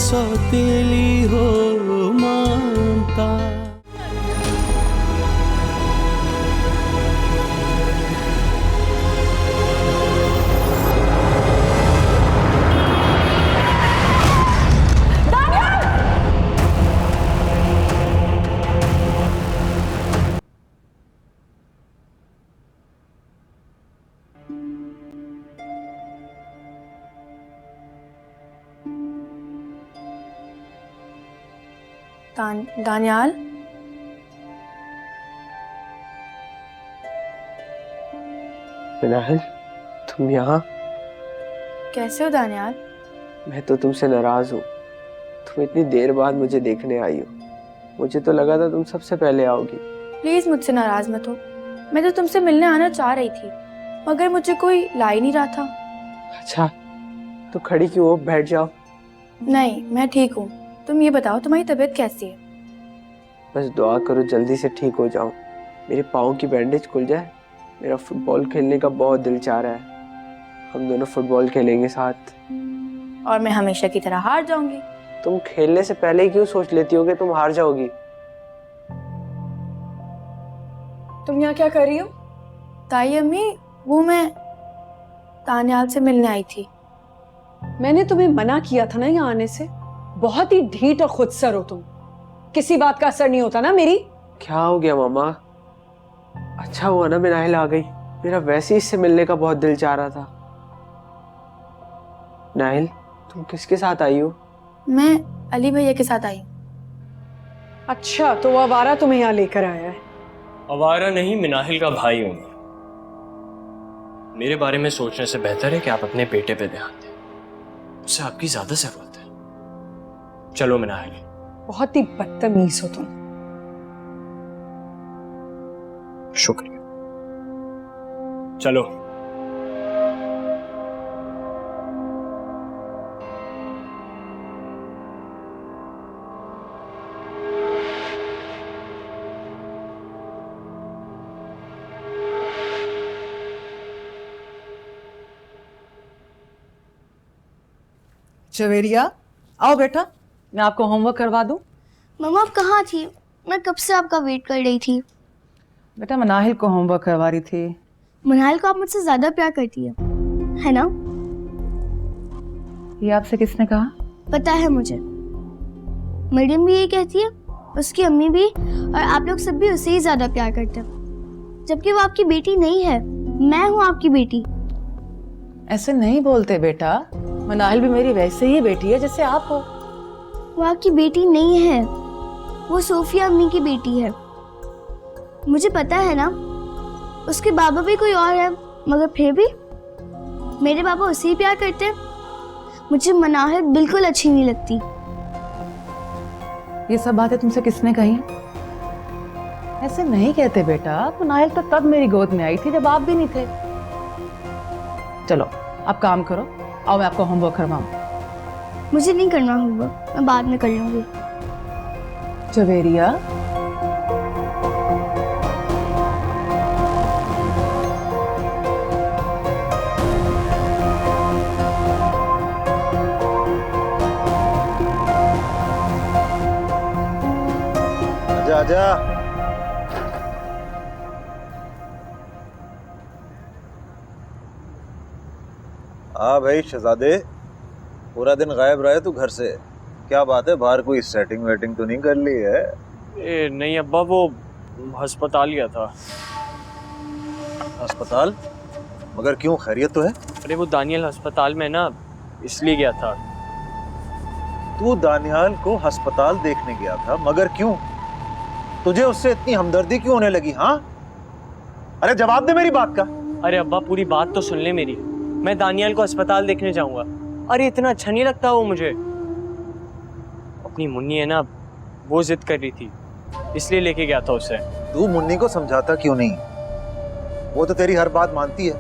सौतेली हो ममता। दानियाल, मिनाहिल, तुम यहाँ? कैसे हो दानियाल? मैं तो तुमसे नाराज हूँ। तुम इतनी देर बाद मुझे देखने आई हो। मुझे तो लगा था तुम सबसे पहले आओगी। प्लीज मुझसे नाराज मत हो। मैं तो तुमसे मिलने आना चाह रही थी, मगर मुझे कोई ला ही नहीं रहा था। अच्छा, तो खड़ी क्यों हो? बैठ जाओ। नहीं, मैं ठीक हूँ। तुम ये बताओ, तुम्हारी तबीयत कैसी है? बस दुआ करो जल्दी से ठीक हो जाऊं। मेरे पाँव की बैंडेज खुल जाए। मेरा फुटबॉल खेलने का बहुत दिल चाह रहा है। हम दोनों फुटबॉल खेलेंगे साथ। और मैं हमेशा की तरह हार जाऊंगी। तुम खेलने से पहले ही क्यों सोच लेती हो कि तुम हार जाओगी? तुम यहाँ क्या कर रही हो? ताई अम्मी, वो मैं दानियाल से मिलने आई थी। मैंने तुम्हें मना किया था ना यहाँ आने से। बहुत ही ढीठ और खुदसर हो तुम। किसी बात का असर नहीं होता ना मेरी। क्या हो गया मामा? अच्छा हुआ ना मिनाहिल आ गई। मेरा वैसे ही इससे मिलने का बहुत दिल चाह रहा था। नाहिल, तुम किसके साथ आई हो? मैं अली भैया के साथ आई हूँ। अच्छा, तो वो आवारा तुम्हें यहाँ लेकर आया है? आवारा नहीं, मिनाहिल का भाई हूं। मेरे बारे में सोचने से बेहतर है कि आप अपने बेटे पे ध्यान दें। उससे आपकी ज्यादा जरूरत है। चलो मिनाहिल। बहुत ही बदतमीज हो तुम। शुक्रिया। चलो। चवेरिया, आओ बेटा, मैं आपको होमवर्क करवा दूं। मम्मा, आप कहाँ थी? मैं कब से आपका वेट कर रही थी। बेटा, मनाहिल को होमवर्क करवा रही थी। मनाहिल को आप मुझसे ज्यादा प्यार करती है ना? ये आपसे किसने कहा? पता है मुझे। मरियम भी यही कहती है, उसकी अम्मी भी, और आप लोग सब भी उससे ही ज्यादा प्यार करते हैं, जबकि वो आपकी बेटी नहीं है। मैं हूँ आपकी बेटी। ऐसे नहीं बोलते बेटा, मनाहिल भी मेरी वैसे ही बेटी है जैसे आप हो। वो आपकी बेटी नहीं है, वो सोफिया अम्मी की बेटी है। मुझे पता है ना, उसके बाबा भी कोई और है, मगर फिर भी मेरे पापा उससे ही प्यार करते हैं। मुझे मनाहिल बिल्कुल अच्छी नहीं लगती। ये सब बातें तुमसे किसने कही? ऐसे नहीं कहते बेटा, मनाहिल तो तब मेरी गोद में आई थी जब आप भी नहीं थे। चलो, आप काम करो, आओ मैं आपको होमवर्क करवाऊं। मुझे नहीं करना होगा, मैं बाद में कर लूंगी। चवेरिया, आजा आजा। हाँ भाई शहजादे, पूरा दिन गायब रहे तू घर से। क्या बात है, बाहर कोई सेटिंग वेटिंग तो नहीं कर ली है? नहीं अब्बा, वो अस्पताल गया था। अस्पताल? मगर क्यों, खैरियत तो है? अरे वो दानियल अस्पताल में ना, इसलिए गया था। तू दानियाल को अस्पताल देखने गया था, मगर क्यों? तुझे उससे इतनी हमदर्दी क्यों होने लगी? हाँ, अरे जवाब दे मेरी बात का। अरे अब्बा, पूरी बात तो सुन ले मेरी। मैं दानियल को अस्पताल देखने जाऊंगा। अरे इतना अच्छा नहीं लगता वो मुझे। अपनी मुन्नी है ना, वो जिद कर रही थी, इसलिए लेके गया था उसे। तू मुन्नी को समझाता क्यों नहीं? वो तो तेरी हर बात मानती है।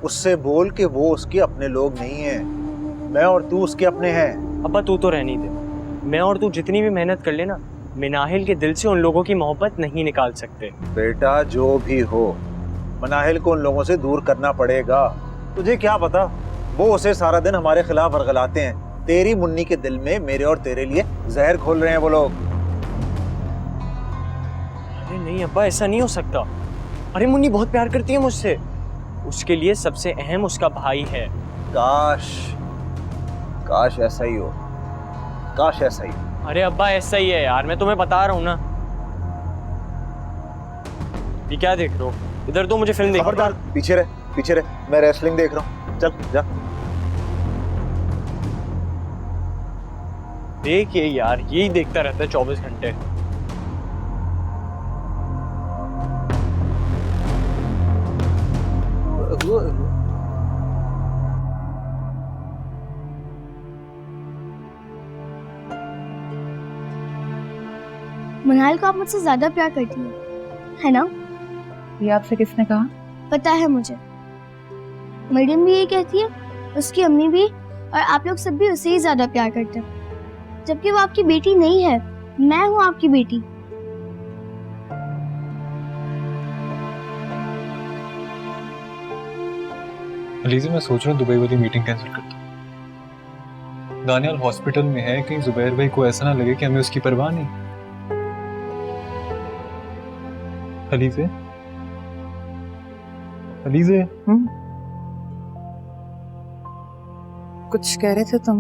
उससे बोल के वो उसके अपने लोग नहीं है। मैं और तू उसके अपने हैं। अब्बा तू तो रहने दे। मैं और तू जितनी भी मेहनत कर लेना, मिनाहिल के दिल से उन लोगों की मोहब्बत नहीं निकाल सकते। बेटा जो भी हो, मनाहिल को उन लोगों से दूर करना पड़ेगा। तुझे क्या पता, वो उसे सारा दिन हमारे खिलाफ वर्गलाते हैं। तेरी मुन्नी के दिल में मेरे और तेरे लिए जहर घोल रहे हैं वो लोग। अरे नहीं अब्बा, ऐसा नहीं हो सकता। अरे मुन्नी बहुत प्यार करती है मुझसे, उसके लिए सबसे अहम उसका भाई है। काश काश ऐसा ही हो, काश ऐसा ही हो। अरे अब्बा ऐसा ही है यार, मैं तुम्हें बता रहा हूँ ना। ये क्या देख रहे हो? इधर तो मुझे फिल्म देख। खबरदार, पीछे रह, पीछे रह, मैं रेसलिंग देख रहा हूँ। चल जा। देखिए यार, यही देखता रहता है 24 घंटे। मनाल को आप मुझसे ज्यादा प्यार करती है ना? ये आपसे किसने कहा? पता है मुझे। मरियम भी यही कहती है, उसकी अम्मी भी, और आप लोग सब भी उससे ही ज्यादा प्यार करते हैं, जबकि वो आपकी बेटी नहीं है। मैं हूँ आपकी बेटी। अलीज़ा, मैं सोच रहा हूँ दुबई वाली मीटिंग कैंसिल करता हूँ। दानियाल हॉस्पिटल में है, कहीं जुबैर भाई को ऐसा ना लगे कि हमें उसकी परवाह नहीं। अलीज़े, अलीज़े, कुछ कह रहे थे तुम?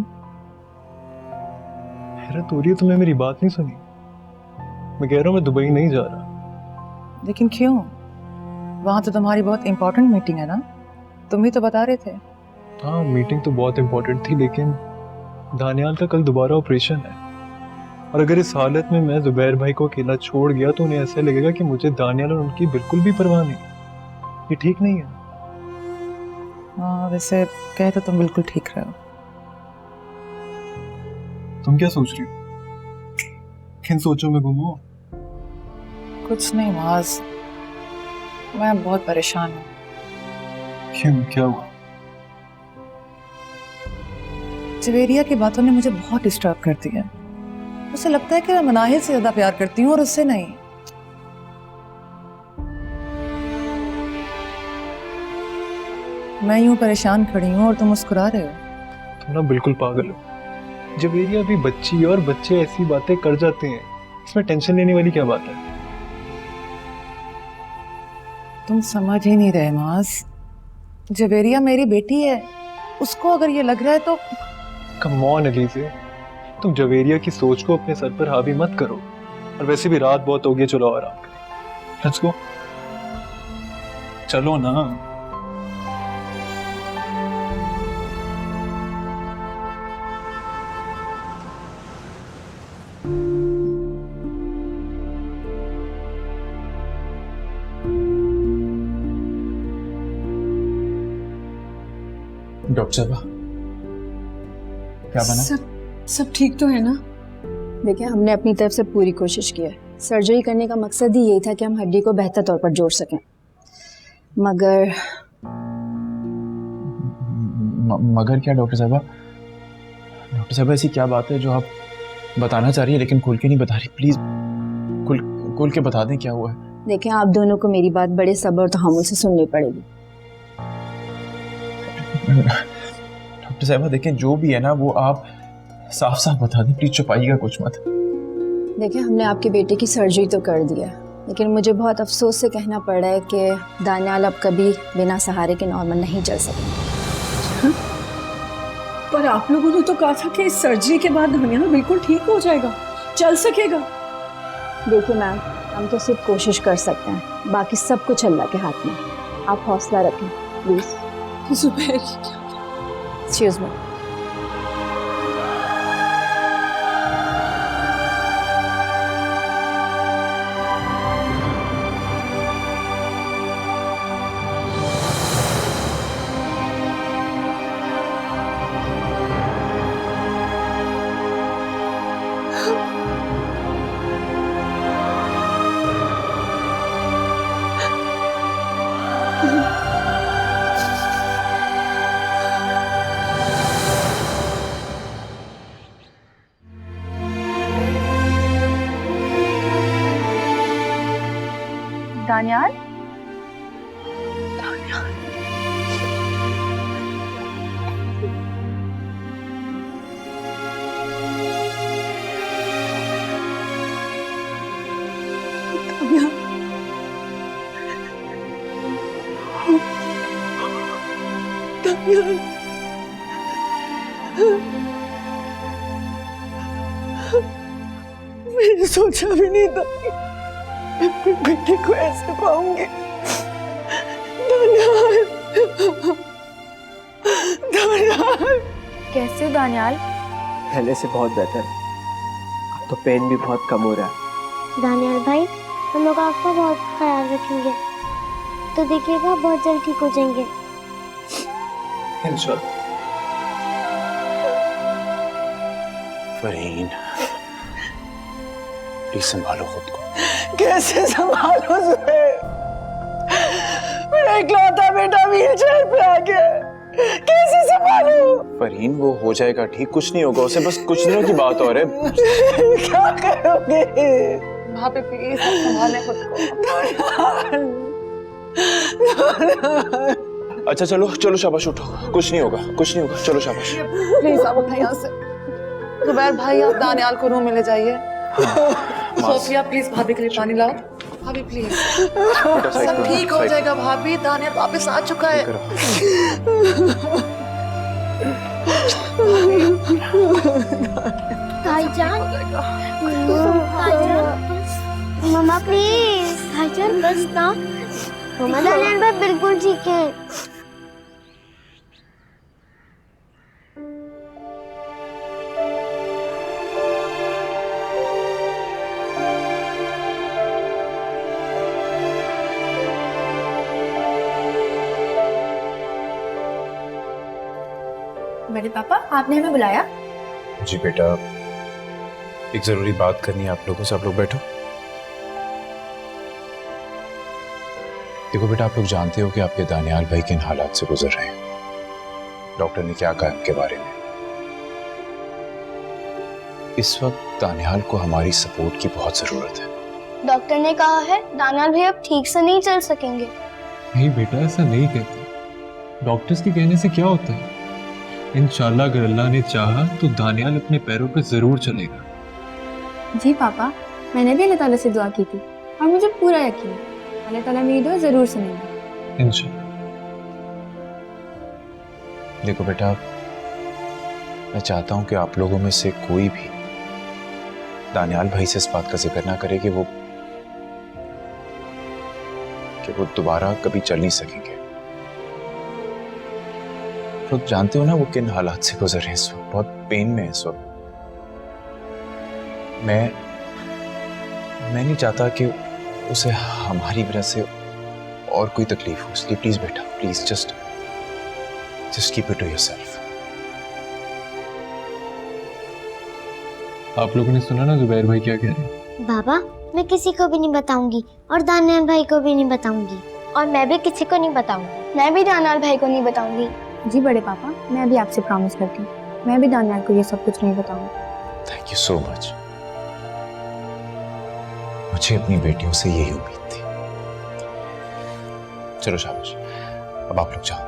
हैरत हो रही है तुम्हें, मेरी बात नहीं सुनी। मैं कह रहा हूँ मैं दुबई नहीं जा रहा। लेकिन क्यों? वहां तो तुम्हारी बहुत इंपॉर्टेंट मीटिंग है ना, तुम ही तो बता रहे थे। हाँ, मीटिंग तो बहुत इंपॉर्टेंट थी, लेकिन दानियाल का कल दोबारा ऑपरेशन है, और अगर इस हालत में मैं जुबैर भाई को अकेला छोड़ गया तो उन्हें ऐसा लगेगा कि मुझे दानियाल और उनकी बिल्कुल भी परवाह नहीं। ये ठीक नहीं है। हाँ, वैसे कहे तो तुम बिल्कुल ठीक रहे हो। तुम क्या सोच रही हो? किन सोचों में गुम हो? कुछ नहीं माज, मैं बहुत परेशान हूँ। क्यों, क्या हुआ? जवेरिया की बातों ने मुझे बहुत डिस्टर्ब कर दिया। उसे लगता है कि मैं मनाहिल से ज्यादा प्यार करती हूँ और उससे नहीं। मैं यूं परेशान खड़ी हूँ और तुम मुस्कुरा रहे हो। तुम ना बिल्कुल पागल हो। जवेरिया भी बच्ची है और बच्चे ऐसी बातें कर जाते हैं, इसमें टेंशन लेने वाली क्या बात है? तुम समझ ही नहीं रहे माज, जवेरिया मेरी बेटी है, उसको अगर ये लग रहा है तो। कम ऑन अलीज़े, तुम जवेरिया की सोच को अपने सर पर हावी मत करो। और वैसे भी रात बहुत हो गई, चलो आराम करें। लेट्स गो, चलो ना। डॉक्टर साहब, क्या बना? सब ठीक तो है ना? देखिए, हमने अपनी तरफ से पूरी कोशिश की है। सर्जरी करने का मकसद ही यही था कि हम हड्डी को बेहतर तौर पर जोड़ सकें, मगर मगर क्या डॉक्टर साहबा? डॉक्टर साहबा, ऐसी क्या बात है जो आप बताना चाह रही है लेकिन खुल के नहीं बता रही? प्लीज खुल के बता दें क्या हुआ है। देखिए, आप दोनों को मेरी बात बड़े सब्र और तहम्मुल से सुननी पड़ेगी। डॉक्टर साहबा देखें, जो भी है ना वो आप साफ साफ बता दें, प्लीज छुपाइएगा कुछ मत। देखिए, हमने आपके बेटे की सर्जरी तो कर दी है, लेकिन मुझे बहुत अफसोस से कहना पड़ रहा है कि दानियाल अब कभी बिना सहारे के नॉर्मल नहीं चल सकेंगे। पर आप लोगों ने तो कहा था कि इस सर्जरी के बाद दानियाल बिल्कुल ठीक हो जाएगा, चल सकेगा। देखिए मैम, हम तो सिर्फ कोशिश कर सकते हैं, बाकी सब कुछ अल्लाह के हाथ में। आप हौसला रखें please. Zubair, excuse me. Daniyal, मैंने सोचा भी नहीं था मैं अपने बेटे को ऐसे पाऊंगी। दानियाल, दानियाल। कैसे हो दानियाल? पहले से बहुत बेहतर है। अब तो पेन भी बहुत कम हो रहा है। दानियाल भाई, हम लोग आपका बहुत ख्याल रखेंगे, तो देखिएगा बहुत जल्द ठीक हो जाएंगे। इंशाल्लाह। फरहीन, प्लीज संभालो खुद को। कैसे संभालो जुबैर? मेरा इकलौता बेटा व्हीलचेयर पे आ गया, कैसे संभालूं? फरहीन, वो हो जाएगा ठीक, कुछ नहीं होगा उसे, बस कुछ दिनों की बात और है। क्या करोगे? भाभी प्लीज संभालें खुद को। अच्छा चलो चलो, शाबाश, उठो, कुछ नहीं होगा, कुछ नहीं होगा, चलो शाबाश। प्लीज आप उठे यहाँ से। जुबैर भाई, आप दानियाल को रूम में ले जाइए। सोफिया प्लीज भाभी के लिए पानी लाओ। भाभी प्लीज, सब ठीक हो जाएगा भाभी, दानियाल वापस आ चुका है। भाईजान, मम्मा प्लीज, भाईजान बस ना। मम्मा, दानियाल भाई बिल्कुल ठीक है। बड़े पापा, आपने हमें बुलाया? जी बेटा, एक जरूरी बात करनी है आप लोगों से, आप लोग बैठो। देखो बेटा, आप लोग जानते हो कि आपके दानियाल भाई किन हालात से गुजर रहे हैं। डॉक्टर ने क्या कहा उनके बारे में। इस वक्त दानियाल को हमारी सपोर्ट की बहुत जरूरत है। डॉक्टर ने कहा है दानियाल भाई अब ठीक से नहीं चल सकेंगे। नहीं बेटा, ऐसा नहीं कहते। डॉक्टर्स के कहने से क्या होता है? इंशाल्लाह अगर अल्लाह ने चाहा तो दानियाल अपने पैरों पे जरूर चलेगा। जी पापा, मैंने भी अल्लाह ताला से दुआ की थी और मुझे पूरा यकीन है अल्लाह ताला मेरी दुआ जरूर सुनेगा। इंशाल्लाह। देखो बेटा, मैं चाहता हूं कि आप लोगों में से कोई भी दानियाल भाई से इस बात का जिक्र ना करे कि वो दोबारा कभी चल नहीं सकेंगे। लोग जानते हो ना वो किन हालात से गुजर रहे हैं इस वक्त, बहुत पेन में है इस वक्त। मैं नहीं चाहता कि उसे हमारी वजह से और कोई तकलीफ हो, इसलिए प्लीज बेटा, please just keep it to yourself. आप लोगों ने सुना ना जुबैर भाई क्या कह रहे हैं? बाबा, मैं किसी को भी नहीं बताऊंगी और दानियाल भाई को भी नहीं बताऊंगी, और मैं भी किसी को नहीं बताऊंगी। मैं भी दानियाल भाई को नहीं बताऊंगी। जी बड़े पापा, मैं भी आपसे प्रॉमिस करती हूँ, मैं भी दानियाल को ये सब कुछ नहीं बताऊंगी। Thank you so much. मुझे अपनी बेटियों से यही उम्मीद थी। चलो शाबाश, अब आप लोग जाओ।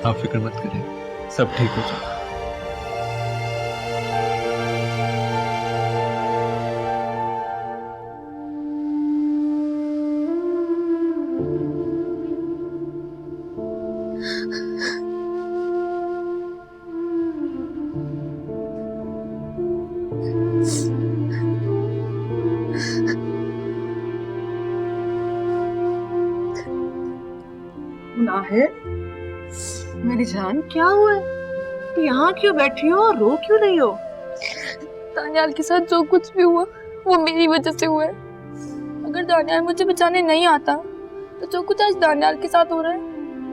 आप फिक्र मत करें, सब ठीक हो जाएगा। नाहिद, मेरी जान, क्या हुआ है? तू यहाँ क्यों बैठी हो, रो क्यों रही हो? दानियाल के साथ जो कुछ भी हुआ वो मेरी वजह से हुआ है। अगर दानियाल मुझे बचाने नहीं आता तो जो कुछ आज दानियाल के साथ हो रहा है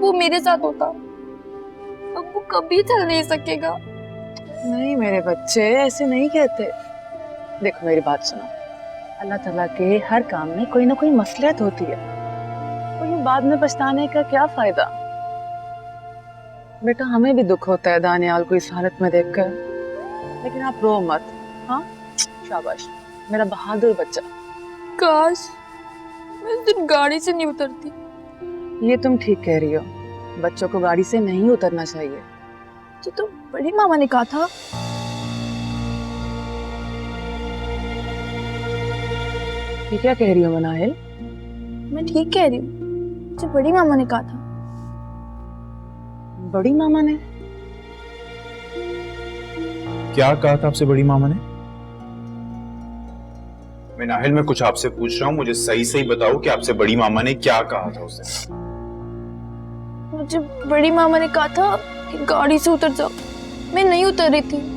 वो मेरे साथ होता। अब वो कभी चल नहीं सकेगा। नहीं मेरे बच्चे, ऐसे नहीं कहते। देखो मेरी बात सुनो, अल्लाह ताला के हर काम में कोई ना कोई मसलहत होती है, तो ये बाद में पछताने का क्या फायदा। बेटा, हमें भी दुख होता है दानियाल को इस हालत में देखकर, लेकिन आप रो मत। हाँ, शाबाश मेरा बहादुर बच्चा। काश मैं उस दिन गाड़ी से नहीं उतरती। ये तुम ठीक कह रही हो, बच्चों को गाड़ी से नहीं उतरना चाहिए। तो बड़ी मामा ने कहा था। ये क्या कह रही हो मनाहिल? मैं ठीक कह रही हूँ, मुझे बड़ी मामा ने कहा था। बड़ी मामा ने? क्या कहा था आपसे बड़ी मामा ने? मैं नाहिल, मैं कुछ आपसे पूछ रहा हूँ, मुझे सही सही बताओ कि आपसे बड़ी मामा ने क्या कहा था उसे? मुझे बड़ी मामा ने कहा था कि गाड़ी से उतर जाओ। मैं नहीं उतर रही थी।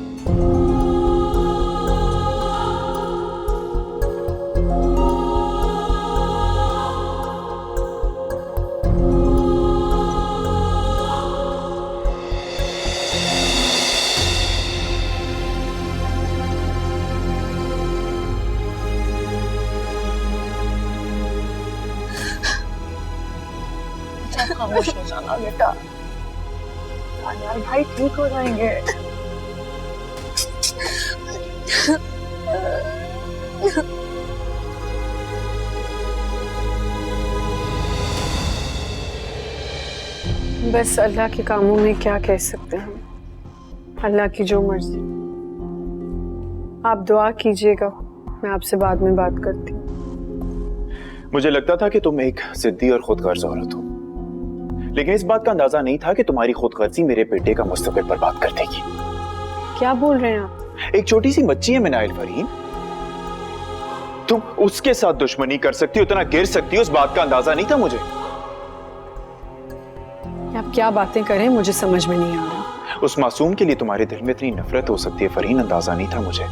खामोश हो जाना बेटा, दानियाल भाई ठीक हो जाएंगे। बस अल्लाह के कामों में क्या कह सकते हैं हम, अल्लाह की जो मर्जी। आप दुआ कीजिएगा, मैं आपसे बाद में बात करती हूँ। मुझे लगता था कि तुम एक जिद्दी और खुदगर्ज औरत हो, लेकिन इस बात का अंदाजा नहीं था कि तुम्हारी खुदगर्जी मेरे बेटे का मुस्तकबिल बर्बाद कर देगी। क्या बोल रहे हैं आप? एक छोटी सी बच्ची है मिनाइल फरीन, तुम उसके साथ दुश्मनी कर सकती हो, इतना गिर सकती हो, उस बात का अंदाजा नहीं था मुझे। आप क्या बातें करें, मुझे समझ में नहीं आ रहा। उस मासूम के लिए तुम्हारे दिल में इतनी नफरत हो सकती है फरीन, अंदाजा नहीं था मुझे।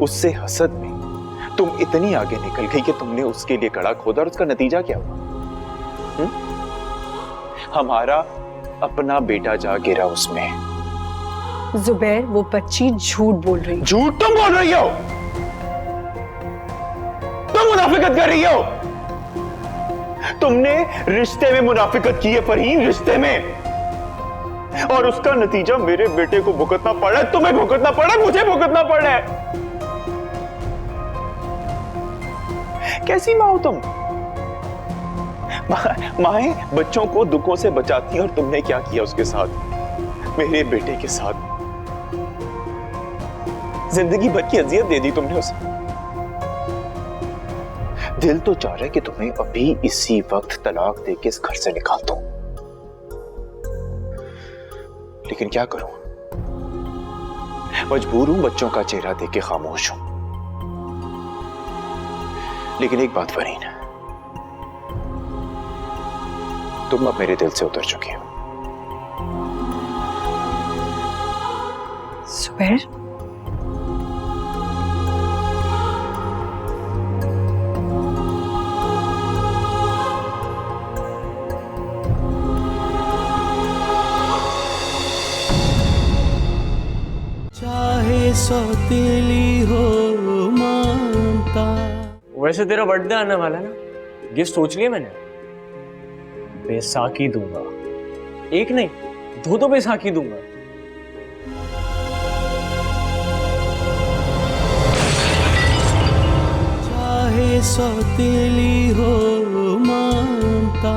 उससे हसद में तुम इतनी आगे निकल गई कि तुमने उसके लिए कड़ा खोदा, और उसका नतीजा क्या हुआ? हमारा अपना बेटा जा गिरा उसमें। जुबैर, वो बच्ची झूठ बोल रही है। झूठ तुम बोल रही हो, तुम मुनाफिकत कर रही हो। तुमने रिश्ते में मुनाफिकत की है फरीन, रिश्ते में, और उसका नतीजा मेरे बेटे को भुगतना पड़ा है, तुम्हें भुगतना पड़ा है, मुझे भुगतना पड़ा है। कैसी माँ हो तुम? माएं बच्चों को दुखों से बचाती हैं, और तुमने क्या किया उसके साथ, मेरे बेटे के साथ? जिंदगी भर की अजियत दे दी तुमने उसे। दिल तो चाह रहा है कि तुम्हें अभी इसी वक्त तलाक देके इस घर से निकाल दूं, लेकिन क्या करूं, मजबूर हूं, बच्चों का चेहरा देख के खामोश हूं। लेकिन एक बात फरीन, तुम अब मेरे दिल से उतर चुकी हो। जुबैर, चाहे सौतेली हो ममता। वैसे तेरा बर्थडे आने वाला है ना, गिफ्ट सोच लिया मैंने। बैसाखी दूंगा, एक नहीं दो बैसाखी दूंगा। चाहे सौतेली हो ममता।